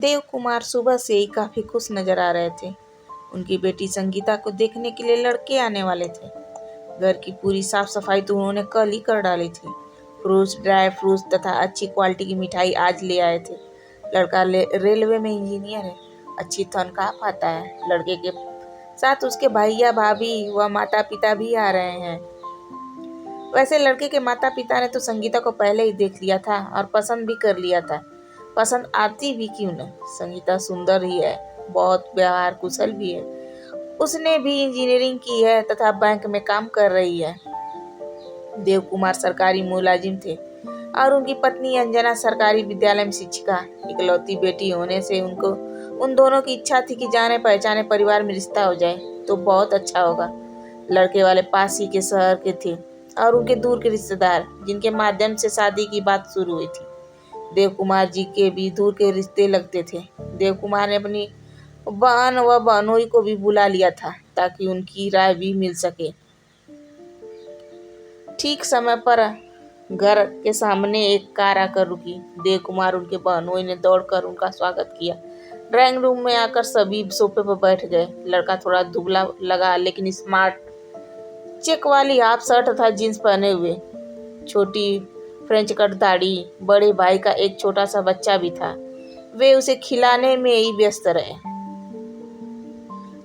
देव कुमार सुबह से ही काफी खुश नजर आ रहे थे। उनकी बेटी संगीता को देखने के लिए लड़के आने वाले थे। घर की पूरी साफ सफाई तो उन्होंने कल ही कर डाली थी। फ्रूट्स, ड्राई फ्रूट्स तथा अच्छी क्वालिटी की मिठाई आज ले आए थे। लड़का रेलवे में इंजीनियर है, अच्छी तनख्वाह पाता है। लड़के के साथ उसके भैया भाभी व माता पिता भी आ रहे हैं। वैसे लड़के के माता पिता ने तो संगीता को पहले ही देख लिया था और पसंद भी कर लिया था। पसंद आती भी क्यों न, संगीता सुंदर ही है, बहुत व्यवहार कुशल भी है। उसने भी इंजीनियरिंग की है तथा बैंक में काम कर रही है। देव कुमार सरकारी मुलाजिम थे और उनकी पत्नी अंजना सरकारी विद्यालय में शिक्षिका। इकलौती बेटी होने से उन दोनों की इच्छा थी कि जाने पहचाने परिवार में रिश्ता हो जाए तो बहुत अच्छा होगा। लड़के वाले पास ही के शहर के थे और उनके दूर के रिश्तेदार, जिनके माध्यम से शादी की बात शुरू हुई थी। देव कुमार जी के भी दूर के रिश्ते लगते थे। देव कुमार ने अपनी बहन व बहनोई को भी बुला लिया था ताकि उनकी राय भी मिल सके। ठीक समय पर घर के सामने एक कार आकर रुकी। देव कुमार उनके बहनोई ने दौड़कर उनका स्वागत किया। ड्राइंग रूम में आकर सभी सोफे पर बैठ गए। लड़का थोड़ा दुबला लगा लेकिन स्मार्ट, चेक वाली हाफ शर्ट तथा जींस पहने हुए, छोटी फ्रेंच कट दाढ़ी। बड़े भाई का एक छोटा सा बच्चा भी था, वे उसे खिलाने में ही व्यस्त रहे।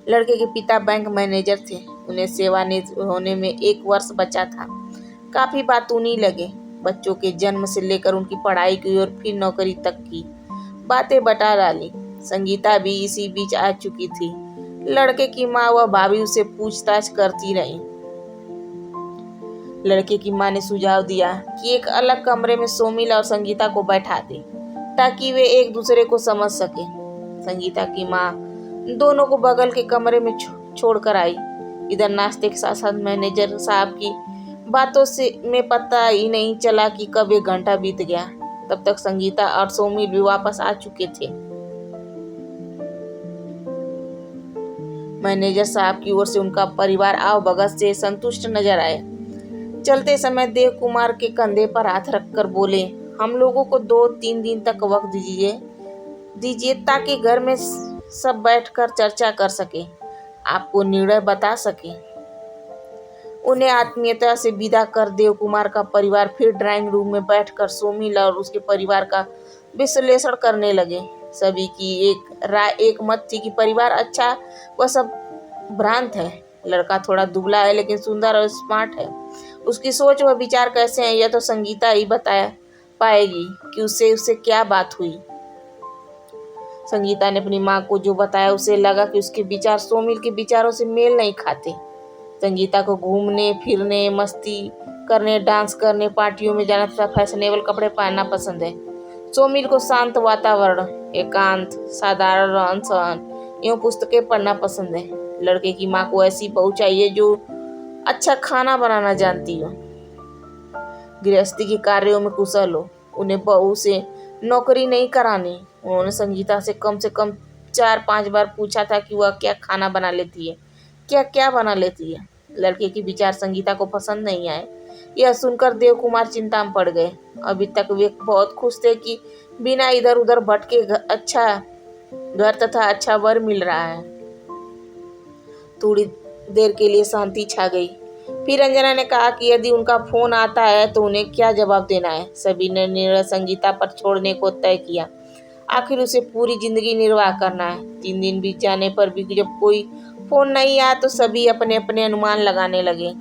लड़के के पिता बैंक मैनेजर थे, उन्हें सेवानिवृत्त होने में 1 वर्ष बचा था। काफी बातूनी लगे। बच्चों के जन्म से लेकर उनकी पढ़ाई की और फिर नौकरी तक की बातें बता डाली। संगीता भी इसी बीच आ चुकी थी। लड़के की माँ व भाभी उसे पूछताछ करती रही। लड़के की माँ ने सुझाव दिया कि एक अलग कमरे में सोमिल और संगीता को बैठा दे ताकि वे एक दूसरे को समझ सके। संगीता की माँ दोनों को बगल के कमरे में छोड़कर आई। इधर नाश्ते के साथ साथ मैनेजर साहब की बातों से में पता ही नहीं चला कि कब 1 घंटा बीत गया। तब तक संगीता और सोमिल भी वापस आ चुके थे। मैनेजर साहब की ओर से उनका परिवार आव भगत से संतुष्ट नजर आए। चलते समय देव कुमार के कंधे पर हाथ रखकर बोले, हम लोगों को 2-3 दिन तक वक्त दीजिए ताकि घर में सब बैठकर चर्चा कर सके, आपको निर्णय बता सके। उन्हें आत्मीयता से विदा कर देव कुमार का परिवार फिर ड्राइंग रूम में बैठकर सोमिल और उसके परिवार का विश्लेषण करने लगे। सभी की एक राय एक मत थी कि परिवार अच्छा व सब भ्रांत है। लड़का थोड़ा दुबला है लेकिन सुंदर और स्मार्ट है। उसकी सोच व विचार कैसे हैं यह तो संगीता ही बता पाएगी कि उससे क्या बात हुई। संगीता ने अपनी माँ को जो बताया उसे लगा कि उसके विचार सोमिल के विचारों से मेल नहीं खाते। संगीता को घूमने फिरने, मस्ती करने, डांस करने, पार्टियों में जाना तथा फैशनेबल कपड़े पहनना पसंद है। सोमिल को शांत वातावरण, एकांत, साधारण रहन सहन एवं पुस्तकें पढ़ना पसंद है। लड़के की माँ को ऐसी बहू चाहिए जो अच्छा खाना बनाना जानती हो, गृहस्थी के कार्यों में कुशल हो। उन्हें बहू से नौकरी नहीं करानी। उन्होंने संगीता से कम 4-5 बार पूछा था कि वह क्या खाना बना लेती है, क्या बना लेती है। लड़के के विचार संगीता को पसंद नहीं आए। यह सुनकर देव कुमार चिंता में पड़ गए। अभी तक वे बहुत खुश थे कि बिना इधर उधर भटके अच्छा घर तथा अच्छा वर मिल रहा है। थोड़ी देर के लिए शांति छा गई। फिर अंजना ने कहा कि यदि उनका फोन आता है तो उन्हें क्या जवाब देना है। सभी ने निर्णय संगीता पर छोड़ने को तय किया। आखिर उसे पूरी जिंदगी निर्वाह करना है। 3 दिन बीत जाने पर भी जब कोई फोन नहीं आया तो सभी अपने अपने अनुमान लगाने लगे।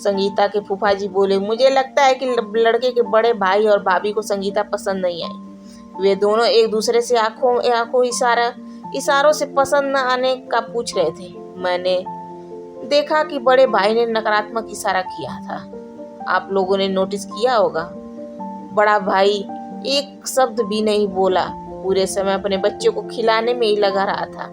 संगीता के फूफा जी बोले, मुझे लगता है कि लड़के के बड़े भाई और भाभी को संगीता पसंद नहीं आई। वे दोनों एक दूसरे से आंखों इशारों से पसंद न आने का पूछ रहे थे। मैंने देखा कि बड़े भाई ने नकारात्मक इशारा किया था। आप लोगों ने नोटिस किया होगा। बड़ा भाई एक शब्द भी नहीं बोला, पूरे समय अपने बच्चे को खिलाने में ही लगा रहा था।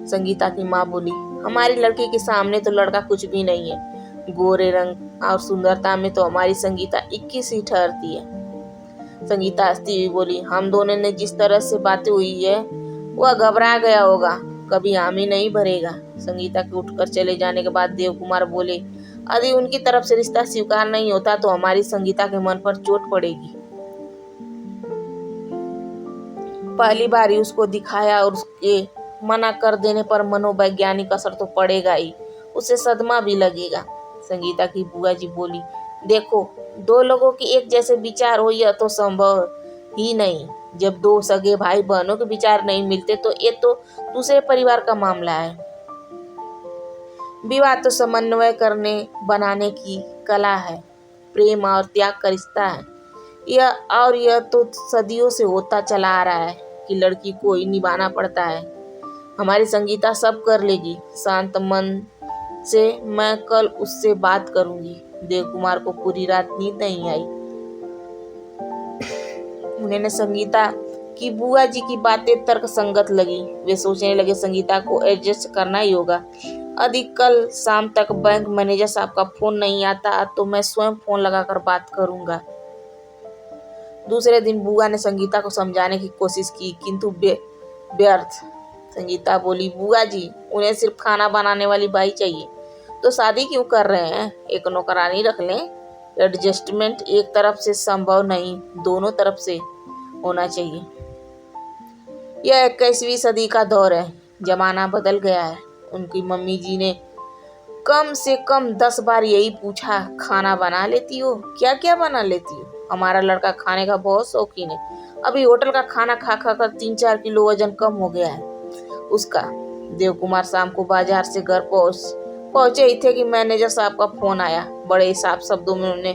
संगीता की माँ बोली, हमारी लड़की के सामने तो लड़का कुछ भी नहीं है। गोरे रंग और सुंदरता में तो हमारी संगीता 21 ही ठहरती है। संगीता हंसती हुई बोली, हम दोनों ने जिस तरह से बातें हुई है वह घबरा गया होगा, कभी हामी नहीं भरेगा। संगीता के उठकर चले जाने के बाद देव कुमार बोले, यदि उनकी तरफ से रिश्ता स्वीकार नहीं होता तो हमारी संगीता के मन पर चोट पड़ेगी। पहली बार ही उसको दिखाया और उसके मना कर देने पर मनोवैज्ञानिक असर तो पड़ेगा ही, उसे सदमा भी लगेगा। संगीता की बुआ जी बोली, देखो, दो लोगों के एक जैसे विचार हो यह तो संभव ही नहीं। जब दो सगे भाई बहनों के विचार नहीं मिलते तो ये तो दूसरे परिवार का मामला है। विवाह तो समन्वय करने बनाने की कला है, प्रेम और त्याग का रिश्ता है। यह तो सदियों से होता चला आ रहा है कि लड़की को ही निभाना पड़ता है। हमारी संगीता सब कर लेगी। शांत मन से मैं कल उससे बात करूंगी। देव कुमार को पूरी रात नींद नहीं आई। उन्हें संगीता की बुआ जी की बातें तर्क संगत लगी। वे सोचने लगे संगीता को एडजस्ट करना ही होगा। यदि कल शाम तक बैंक मैनेजर साहब का फोन नहीं आता तो मैं स्वयं फोन लगाकर बात करूंगा। दूसरे दिन बुआ ने संगीता को समझाने की कोशिश की, किंतु व्यर्थ। संगीता बोली, बुआ जी, उन्हें सिर्फ खाना बनाने वाली बाई चाहिए तो शादी क्यों कर रहे हैं? एक नौकरानी रख लें। एडजस्टमेंट एक तरफ से संभव नहीं, दोनों तरफ से होना चाहिए। यह 21वीं सदी का दौर है, जमाना बदल गया है। उनकी मम्मी जी ने कम से कम 10 बार यही पूछा, खाना बना लेती हो? क्या क्या बना लेती हो? हमारा लड़का खाने का बहुत शौकीन है। अभी होटल का खाना खा खा कर 3-4 किलो वजन कम हो गया है उसका। देव कुमार शाम को बाजार से घर पहुंचे ही थे कि मैनेजर साहब का फोन आया। बड़े साफ शब्दों में उन्होंने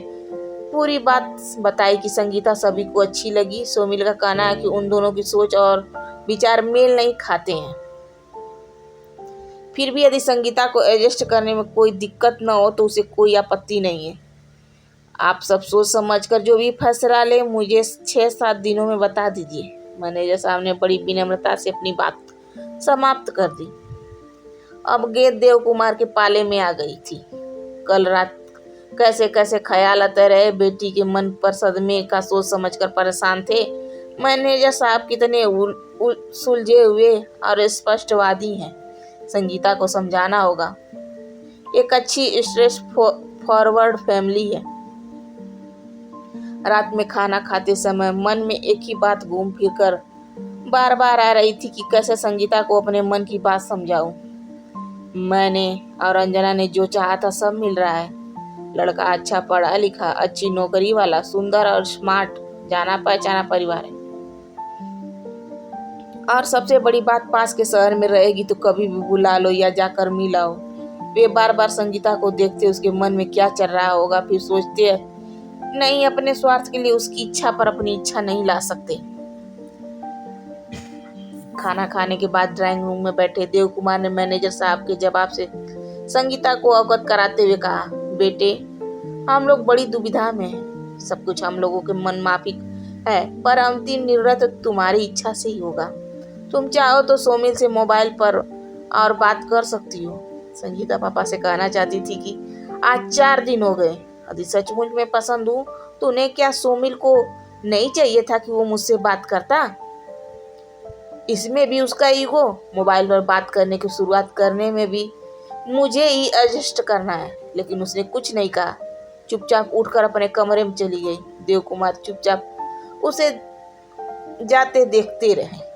पूरी बात बताई कि संगीता सभी को अच्छी लगी। सोमिल का कहना है कि उन दोनों की सोच और विचार मेल नहीं खाते हैं। फिर भी यदि संगीता को एडजस्ट करने में कोई दिक्कत न हो तो उसे कोई आपत्ति नहीं है। आप सब सोच समझकर जो भी फैसला ले मुझे 6-7 दिनों में बता दीजिए। मैनेजर साहब ने बड़ी विनम्रता से अपनी बात समाप्त कर दी। अब गेंद देव कुमार के पाले में आ गई थी। कल रात कैसे कैसे ख्याल आते रहे। बेटी के मन पर सदमे का सोच समझकर परेशान थे। मैनेजर साहब कितने सुलझे हुए और स्पष्टवादी हैं। संगीता को समझाना होगा। एक अच्छी स्ट्रेस फॉरवर्ड फैमिली है। रात में खाना खाते समय मन में एक ही बात घूम फिर कर बार बार आ रही थी कि कैसे संगीता को अपने मन की बात समझाऊं। मैंने और अंजना ने जो चाहा था सब मिल रहा है। लड़का अच्छा पढ़ा लिखा, अच्छी नौकरी वाला, सुंदर और स्मार्ट, जाना पहचाना परिवार है। और सबसे बड़ी बात, पास के शहर में रहेगी तो कभी भी बुला लो या जाकर मिलाओ। वे बार बार संगीता को देखते उसके मन में क्या चल रहा होगा, फिर सोचते नहीं, अपने स्वार्थ के लिए उसकी इच्छा पर अपनी इच्छा नहीं ला सकते। खाना खाने के बाद ड्राइंग रूम में बैठे देव कुमार ने मैनेजर साहब के जवाब से संगीता को अवगत कराते हुए कहा, बेटे, हम लोग बड़ी दुविधा में हैं। सब कुछ हम लोगों के मन माफिक है, पर अंतिम निर्णय तो तुम्हारी इच्छा से ही होगा। तुम चाहो तो सोमिल से मोबाइल पर और बात कर सकती हो। संगीता पापा से कहना चाहती थी कि आज 4 दिन हो गए। यदि सचमुच में पसंद हूँ तो उन्हें क्या सोमिल को नहीं चाहिए था कि वो मुझसे बात करता? इसमें भी उसका ईगो। मोबाइल पर बात करने की शुरुआत करने में भी मुझे ही एडजस्ट करना है। लेकिन उसने कुछ नहीं कहा, चुपचाप उठकर अपने कमरे में चली गई। देव कुमार चुपचाप उसे जाते देखते रहे।